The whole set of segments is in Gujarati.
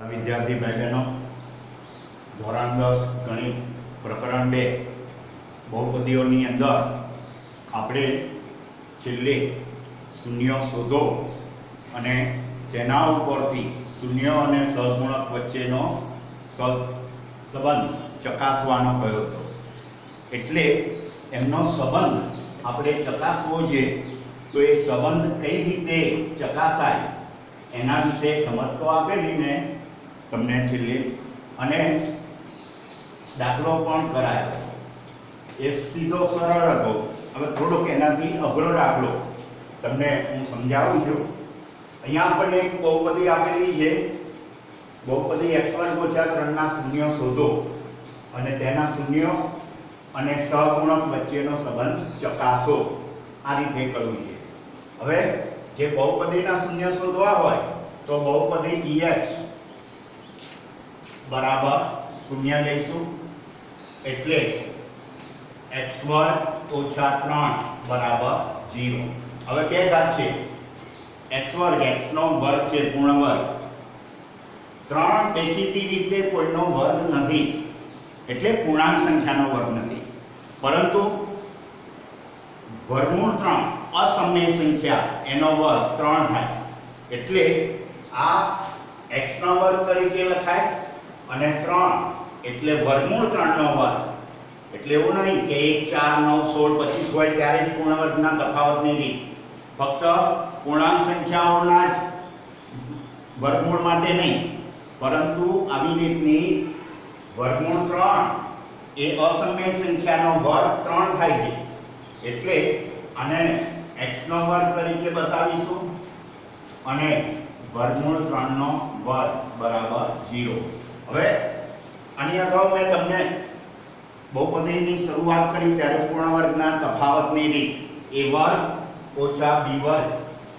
विद्यार्थी भाई बहनों, धोरण 10 गणित प्रकरण 2 बहुपदीओनी अंदर आपणे छेल्ले शून्य शोधो अने तेना उपरथी शून्य अने सहगुणक वच्चेनो संबंध चकासवानो कह्यो हतो। एटले एमनो संबंध आपणे चकासवो जोईए तो ए संबंध कई रीते चकासाय एना विषे समज तो आपेली ने तमने छेल्ले अने दाखलो पण करायो। ए सीधो सरळ हतो। हवे थोड़ोक एनाथी अघरो दाखलो तमने हूँ समजावुं छुं। अहींया आपणे एक बहुपदी आपेली छे, बहुपदी x² - 3 ना शून्य शोधो अने तेना शून्य अने सहगुणक वच्चेनो संबंध चकासो। आ रीते करवुं छे। हवे जे बहुपदीना शून्य शोधवा होय तो बहुपदी dx बराबर शून्य लईशुं एटले x² - 3 बराबर 0। हवे बे घात छे, x² x नो वर्ग छे, पूर्ण वर्ग। 3 देखीती रीते कोईनो वर्ग नथी एटले पूर्णांक संख्यानो वर्ग नथी, परंतु वर्गमूळ 3 असमय संख्या एनो वर्ग 3 थाय एटले आ x नो वर्ग तरीके लखाय अने 3 एटले वर्गमूळ 3 नो वर्ग। एटले एवुं नहीं के 1 4 9 16 25 होय त्यारे ज पूर्ण वर्गना तफावतनी रीत, फक्त पूर्णांक संख्याओना ज वर्गमूळ माटे नहीं, परंतु आवी रीतनी वर्गमूळ 3 ए असमय संख्यानो वर्ग 3 थाय छे एटले आने x नो वर्ग तरीके बतावीशुं अने वर्गमूळ 3 नो वर्ग बराबर 0। हवे आनी अगाऊ मैं तमने बहुपदीनी शरूआत करी त्यारे पूर्ण वर्गना तफावतनी रीत ए वर्ग ओछा b वर्ग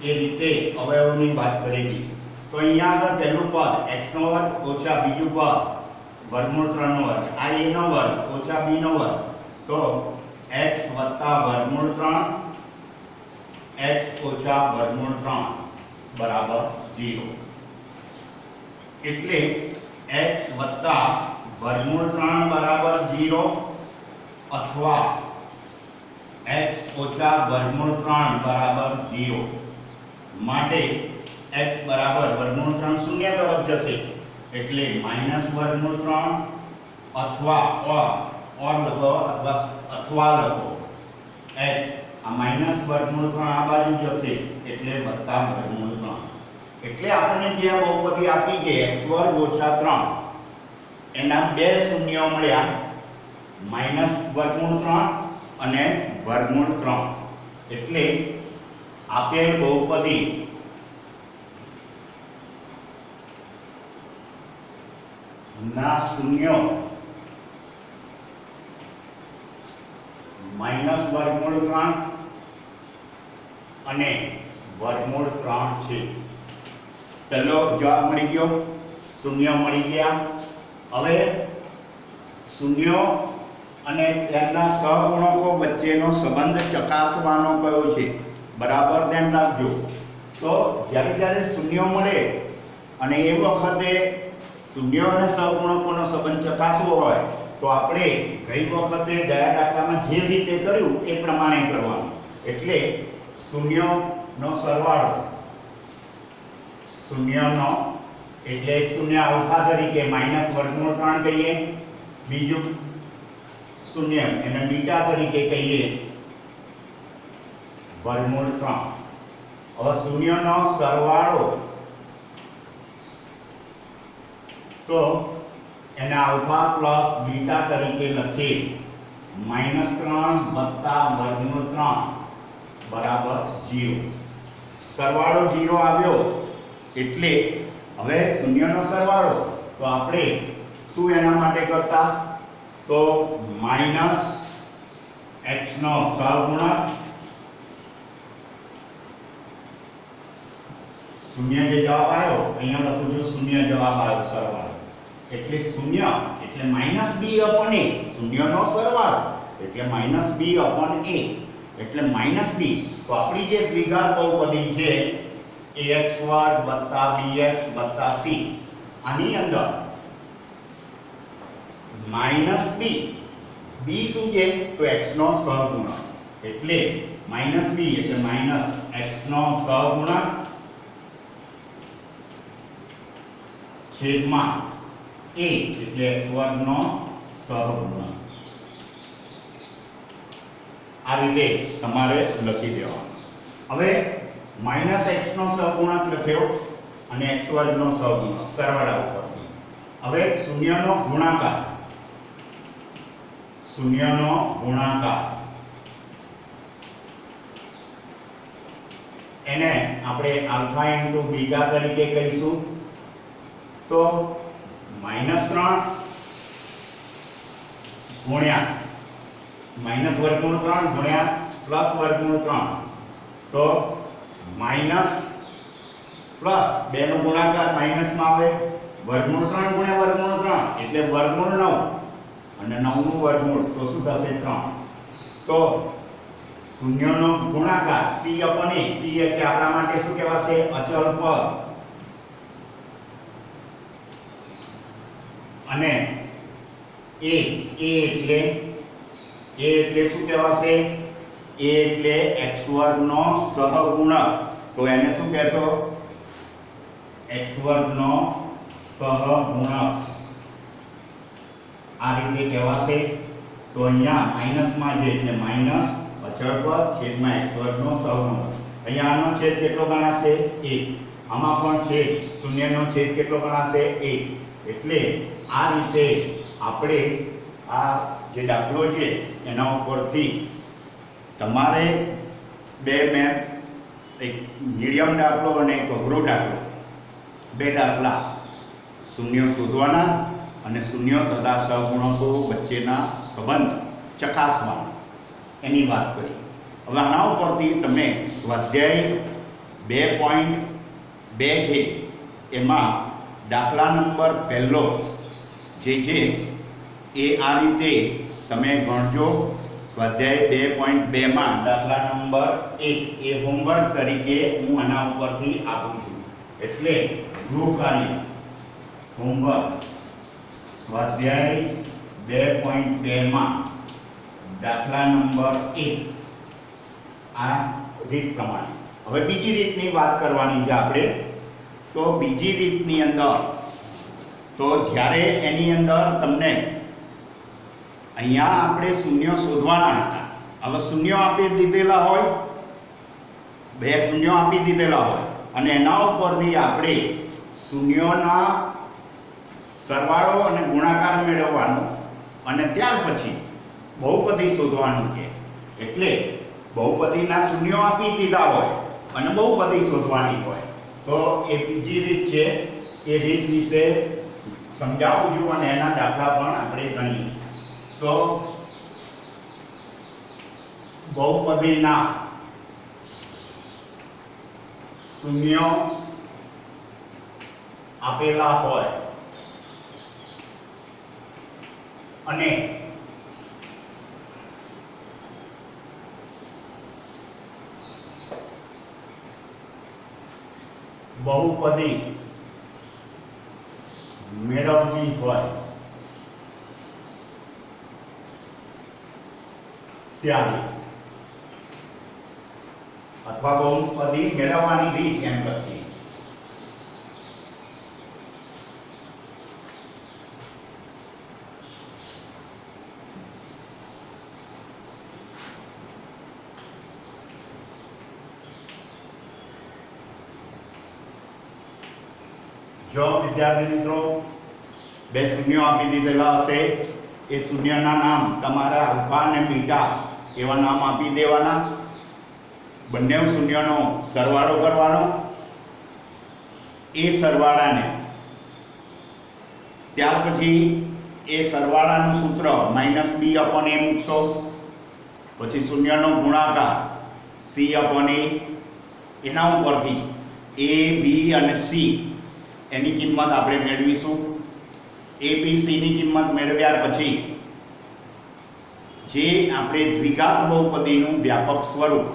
ए रीते अवयवोनी वात करेली। तो अहींया आगळ पहेલું पद x नो वर्ग ओछा बीजुं पद वर्गमूळ 3 नो वर्ग, आ a नो वर्ग ओछा b नो वर्ग, तो x वत्ता वर्गमूळ 3 x ओछा वर्गमूळ 3 बराबर 0। એટલે x वत्ता वर्गमूळ 3 बराबर 0 अथवा x ओछा वर्गमूळ 3 बराबर 0 माटे x बराबर वर्गमूळ 3 शून्य तरफ जशे एटले माइनस वर्गमूळ 3 अथवा और लखो अथवा लखो x आ माइनस वर्गमूळ 3 आ बाजू जशे एटले वत्ता वर्गमूळ 3। एटले आपणे जे आ बहुपदी आपी છે x² - 3 एना बे शून्यो मळ्या, माइनस वर्गमूळ 3 अने वर्गमूळ 3। एटले आपेल बहुपदी ना शून्यो माइनस वर्गमूळ 3 अने वर्गमूळ 3 छे। पहलो जवाब मळी गयो, शून्य मळी गया। हवे शून्यो अने तेना सहगुणको वच्चेनो संबंध चकासवानो कयो छे, बराबर ध्यान राखजो। तो ज्यारे ज्यारे शून्यो मळे अने ए वखते शून्य अने सहगुणकोनो संबंध चकासवो होय तो आपणे गई वखते गया दाखलामां जे रीते कर्युं ए प्रमाणे करवानुं। एटले शून्यनो सरवाळो, शून्यनो एटले एक शून्य अल्फा तरीके माइनस वर्गमूळ 3 कहीए, बीजू शून्य एने बीटा तरीके कहीए वर्गमूळ 3। हवे शून्यनो सरवाळो तो एने अल्फा प्लस बीटा तरीके लखी -3 वत्ता वर्गमूळ 3 बराबर 0। सरवाळो 0 आव्यो एटले हवे शून्यनो सरवाळो तो आपणे शुं एना माटे करता तो माइनस x नो सहगुणक शून्य जे जवाब आव्यो अहींया लखुं छुं शून्य जवाब आव्यो सरवाळो एटले शून्य एटले -b/a शून्यनो सरवाळो एटले -b/a एटले -b। तो आपणी जे द्विघात बहुपदी छे ax² + bx + c આની અંદર માઈનસ બી, બી શું છે તો x નો સહગુણક, એટલે માઈનસ બી એટલે માઈનસ x નો સહગુણક છેદમાં a એટલે x વર્ગ નો સહગુણક. આ રીતે તમારે લખી દેવાનું. હવે માઈનસ x નો સહગુણક લખ્યો અને x વર્ગ નો સહગુણક સરવાળા ઉપરથી. હવે શૂન્યનો ગુણાકાર, શૂન્યનો ગુણાકાર એને આપણે આલ્ફા ઇન્ટુ બીટા તરીકે કહીશું. તો -3 ગુણ્યા માઈનસ વર્ગમૂળ 3 ગુણ્યા પ્લસ વર્ગમૂળ 3, તો માઈનસ પ્લસ 2 નો ગુણાકાર માઈનસ માં આવે, વર્ગમૂળ 3 ગુણ્યા વર્ગમૂળ 3 એટલે વર્ગમૂળ 9 અને 9 નું વર્ગમૂળ તો શું થશે 3. તો શૂન્યનો ગુણાકાર c upon a, c એટલે આપણા માટે શું કહેવાશે અચળ પદ, અને a એટલે શું કહેવાશે, a એટલે x વર્ગ નો સહગુણક, તો એને શું કહેશો x વર્ગ નો સહગુણક, આ રીતે કહેવાશે. તો અહીંયા માઈનસ માં છે એટલે માઈનસ અચળ પદ છેદમાં x વર્ગ નો સહગુણક. અહીંયા આનો છેદ કેટલો ગણાશે 1, આમાં પણ છેદ શૂન્યનો છેદ કેટલો ગણાશે 1. એટલે આ રીતે આપણે આ જે દાખલો છે એના ઉપરથી તમારે બે એક મીડિયમ દાખલો અને એક અઘરો દાખલો, બે દાખલા શૂન્ય શોધવાના અને શૂન્ય તથા સહગુણકો વચ્ચેના સંબંધ ચકાસવાના એની વાત કરી. હવે આના ઉપરથી તમે સ્વાધ્યાય 2.2 છે એમાં દાખલા નંબર પહેલો જે છે એ આ રીતે તમે ગણજો. સ્વાધ્યાય 2.2 માં દાખલા નંબર 1 એ હોમવર્ક તરીકે હું આના ઉપરથી આપું છું. એટલે ગૃહ કાર્ય હોમવર્ક સ્વાધ્યાય 2.2 માં દાખલા નંબર 1 આ રીત પ્રમાણે. હવે બીજી રીતની વાત કરવાની છે આપણે. તો બીજી રીતની અંદર તો જ્યારે એની અંદર તમને અહીંયા આપણે શૂન્ય શોધવાના હતા. હવે શૂન્ય આપી દીધેલા હોય, બે શૂન્યો આપી દીધેલા હોય અને એના ઉપરથી આપણે શૂન્યોના સરવાળો અને ગુણાકાર મેળવવાનો અને ત્યાર પછી બહુપદી શોધવાનું છે. એટલે બહુપદીના શૂન્યો આપી દીધા હોય અને બહુપદી શોધવાની હોય તો એ બીજી રીત છે. એ રીત વિશે સમજાવું છું અને એના દાખલા પણ આપણે ગણીએ. તો બહુપદીના શૂન્યો આપેલા હોય અને બહુપદી મેળવવી હોય ત્યારે અથવા બહુપદી મેળવવાની રીત એમ કરતી. જો વિદ્યાર્થી મિત્રો બે શૂન્યો આપી દીધેલા હશે, એ શૂન્યના નામ તમારા આલ્ફા અને બીટા એવા નામ આપી દેવાના. બંને શૂન્યનો સરવાળો કરવાનો. એ સરવાળાને ત્યાર પછી એ સરવાળાનું સૂત્ર -b upon a મૂકશો. પછી શૂન્યનો ગુણાકાર c upon a, એના ઉપરથી a b અને c એની કિંમત આપણે મેળવીશું. a b c ની કિંમત મેળવ્યા પછી જે આપણે દ્વિઘાત બહુપદીનું વ્યાપક સ્વરૂપ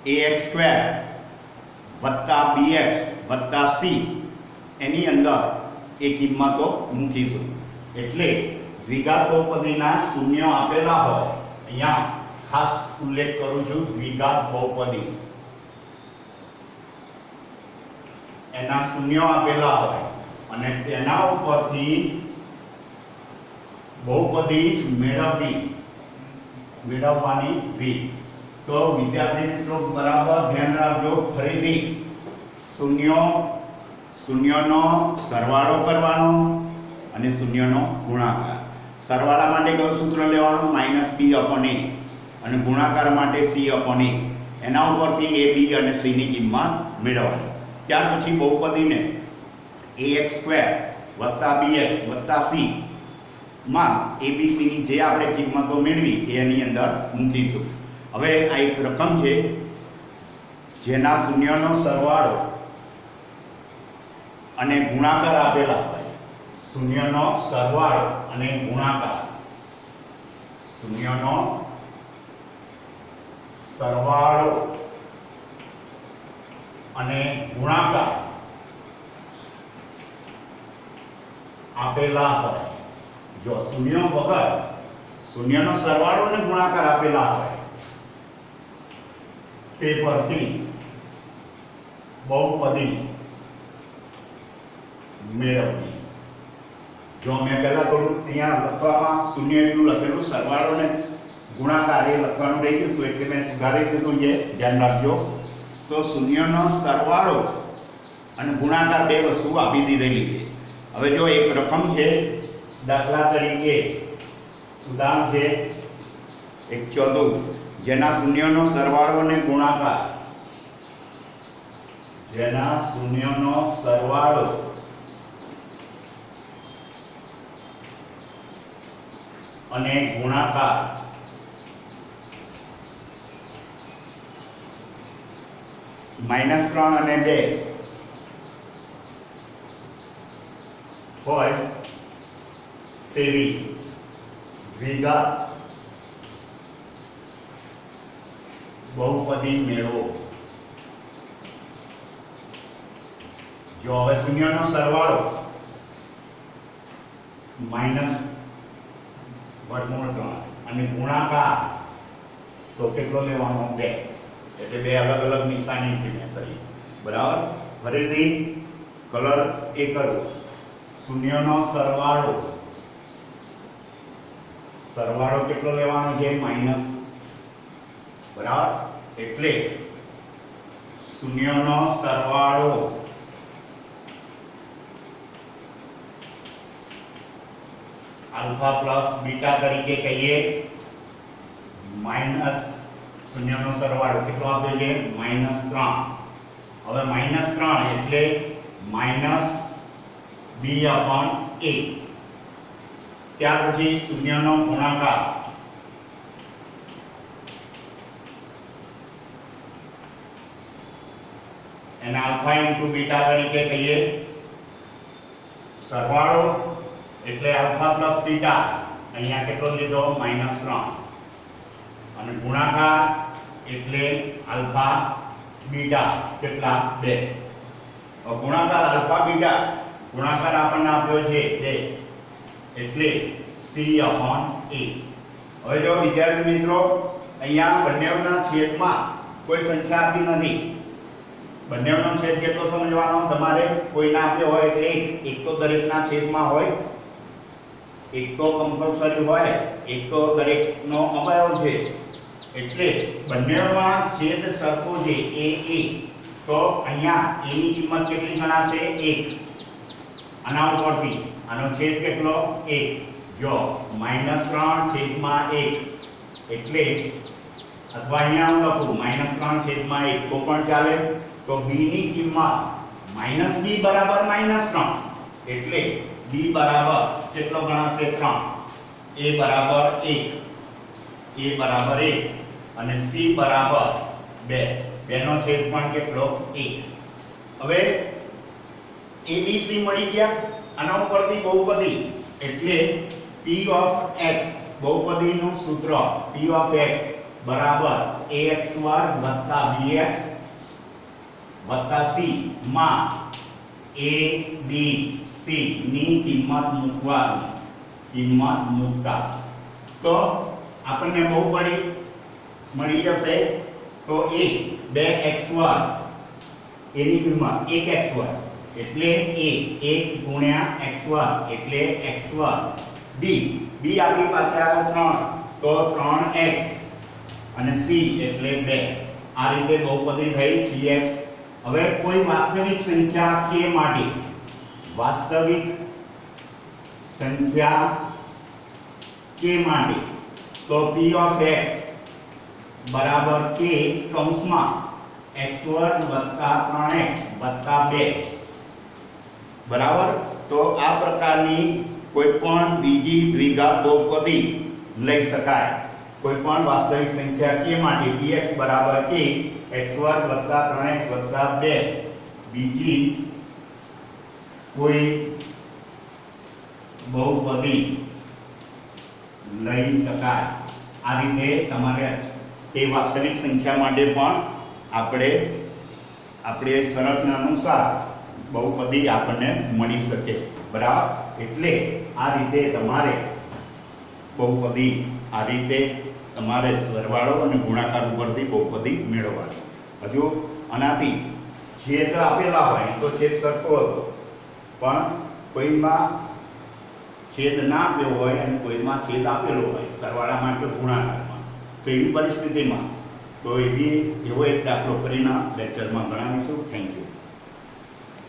ax² + bx + c એની અંદર એ કિંમતો મૂકીશું. એટલે દ્વિઘાત બહુપદીના શૂન્યો આપેલા હોય, અહીંયા ખાસ ઉલ્લેખ કરું છું, દ્વિઘાત બહુપદી એના શૂન્યો આપેલા હોય અને તેના ઉપરથી બહુપદી મેળવવાની રીત. તો વિદ્યાર્થી મિત્રો બરાબર ધ્યાન રાખજો. ફરીથી શૂન્યનો સરવાળો કરવાનો અને શૂન્યનો ગુણાકાર. સરવાળા માટે કયું સૂત્ર લેવાનું? -b/a અને ગુણાકાર માટે c/a. એના ઉપરથી a, b અને c ની કિંમત મેળવવાની. ત્યાર પછી બહુપદીને ax² + bx + c માં abc ની જે આપણે કિંમતો મેળવી એની અંદર મૂકીશું. હવે આ એક રકમ છે જેના શૂન્યનો સરવાળો અને ગુણાકાર આપેલા હોય. શૂન્યનો સરવાળો અને ગુણાકાર, શૂન્યનો સરવાળો અને ગુણાકાર આપેલા હોય. જો શૂન્ય વગર શૂન્યનો સરવાળો અને ગુણાકાર આપેલા હોય તે પરથી બહુપદી મેળવવી. જો મેં પહેલા થોડું અહીંયા લખવામાં શૂન્ય એટલું લખેલું, સરવાળો ને ગુણાકાર એ લખવાનું રહી ગયું હતું એટલે મેં સુધારી દીધું છે, ધ્યાન રાખજો. તો શૂન્યનો સરવાળો અને ગુણાકાર બે વસ્તુ આપી દીધેલી છે. હવે જો એક રકમ છે, દાખલા તરીકે ઉદાહરણ છે 114 જેના શૂન્યનો સરવાળો અને ગુણાકાર, જેના શૂન્યનો સરવાળો અને ગુણાકાર -3 અને 2 હોય તેવી દ્વિઘાત બહુપદી મેળવો. જો હવે શૂન્યનો સરવાળો -√3 અને ગુણાકાર તો કેટલો લેવાનો? 2. એટલે બે અલગ અલગ નિશાનીથી મેં કરી. બરાબર. ફરીથી કલર એ કરો. શૂન્યનો સરવાળો કેટલો લેવાનો છે? માઈનસ. બરાબર. એટલે શૂન્યનો સરવાળો આલ્ફા પ્લસ બીટા તરીકે કહીએ. માઈનસ શૂન્યનો સરવાળો કેટલો આપ્યો છે? -3. હવે -3 એટલે -b/a. ત્યાર પછી શૂન્યનો ગુણાકાર એને આલ્ફા ઇન્ટુ બીટા તરીકે કહીએ. સરવાળો એટલે આલ્ફા પ્લસ બીટા, અહીંયા કેટલો લીધો? -3 અને ગુણાકાર એટલે આલ્ફા બીટા કેટલા? 2. ગુણાકાર આલ્ફા બીટા ગુણાકાર આપણને આપ્યો છે 2 એટલે c/a. હવે જો વિદ્યાર્થી મિત્રો અહીંયા બંનેના છેદમાં કોઈ સંખ્યા આપી નથી. બંનેનો છેદ કેટલો સમજવાનો તમારે? કોઈ ના આપ્યો હોય એટલે એક તો દરેકના છેદમાં હોય, એક તો કમ્પલસરી હોય, એક તો દરેકનો અવયવ છે. એટલે બંનેમાં છેદ સરખો છે a. તો અહીંયા a ની કિંમત કેટલી ગણાશે? 1. આના ઉપરથી આનો છેદ કેટલો? 1. જો -3/1 એટલે અથવા અહીંયા હું લખું -3/1 તો પણ ચાલે. તો b ની કિંમત -b બરાબર -3 એટલે b બરાબર કેટલો ગણાશે? 3. a બરાબર 1 અને c બરાબર 2. બેનો છેદ પણ કેટલો? 1. હવે abc મળી ગયા. આના ઉપરથી બહુપદી એટલે p of x, બહુપદીનું સૂત્ર p of x બરાબર ax² + bx + c માં A B C ની કિંમત મૂકતા તો આપણને બહુપદી મળી જશે તો a 2x2 એની કિંમત 1x2 એટલે a 1 ગુણ્યા x2 એટલે x2 b આપણી પાસે આવ્યો 3 તો 3x અને c એટલે 2 આ રીતે બહુપદી થઈ dx હવે કોઈ વાસ્તવિક સંખ્યા k માટે વાસ્તવિક સંખ્યા k માટે તો p of x બરાબર k કૌંસમાં x2 3x 2 બરાબર તો આ પ્રકારની કોઈ પણ બીજી દ્વિઘાત બહુપદી લઈ શકાય કોઈ પણ વાસ્તવિક સંખ્યા k માટે px બરાબર k x2 3x 2 બીજી કોઈ બહુપદી લઈ શકાય આ રીતે તમારે તે વાસ્તવિક સંખ્યા માટે પણ આપણે શરતના અનુસાર બહુપદી આપણને મળી શકે બરાબર એટલે આ રીતે તમારે બહુપદી આ રીતે તમારે સરવાળો અને ગુણાકાર ઉપરથી બહુપદી મેળવવાની હજુ આનાથી છેદ આપેલા હોય તો છેદ સરખો હતો પણ કોઈમાં છેદ ના આપ્યો હોય અને કોઈમાં છેદ આપેલો હોય સરવાળામાં કે ગુણાકારમાં તો એવી પરિસ્થિતિમાં તો એવો એક દાખલો કરીને લેક્ચરમાં ગણાવીશું થેન્ક યુ